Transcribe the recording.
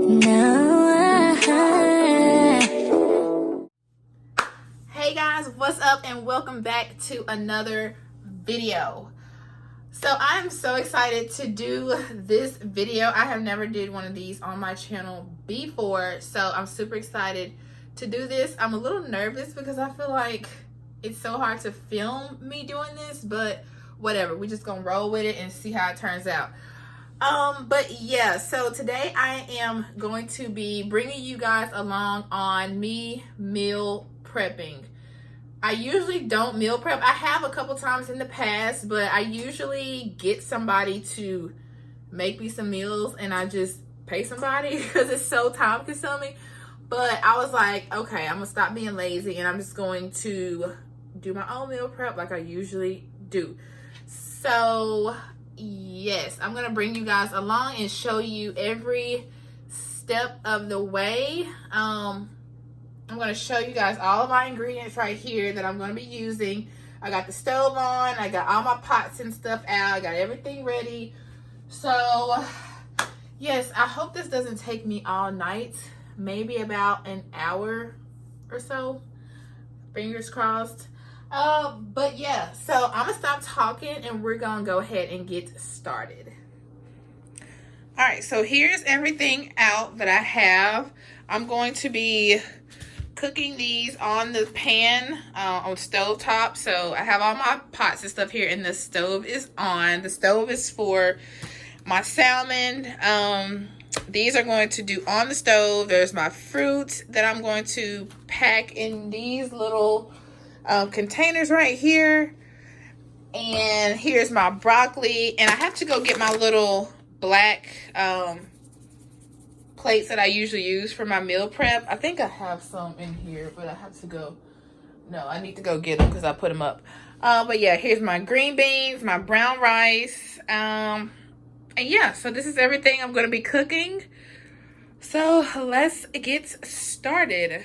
Hey guys, what's up and welcome back to another video. So I'm so excited to do this video. I have never did one of these on my channel before, so I'm super excited to do this. I'm a little nervous because I feel like it's so hard to film me doing this, but whatever, we're just gonna roll with it and see how it turns out. But yeah, so today I am going to be bringing you guys along on me meal prepping. I usually don't meal prep. I have a couple times in the past, but I usually get somebody to make me some meals and I just pay somebody because it's so time consuming. But I was like, okay, I'm gonna stop being lazy and I'm just going to do my own meal prep like I usually do. So yes, I'm gonna bring you guys along and show you every step of the way. I'm gonna show you guys all of my ingredients right here that I'm gonna be using. I got the stove on, I got all my pots and stuff out, I got everything ready. So yes, I hope this doesn't take me all night, maybe about an hour or so, fingers crossed. But yeah, so I'm gonna stop talking and we're gonna go ahead and get started. All right, so here's everything out that I have. I'm going to be cooking these on the pan on stove top. So I have all my pots and stuff here and the stove is on. The stove is for my salmon. These are going to do on the stove. There's my fruit that I'm going to pack in these little containers right here, and here's my broccoli, and I have to go get my little black plates that I usually use for my meal prep. I think I have some in here, but I have to go, no, I need to go get them because I put them up. But yeah, here's my green beans, my brown rice, and yeah, so this is everything I'm going to be cooking. So let's get started.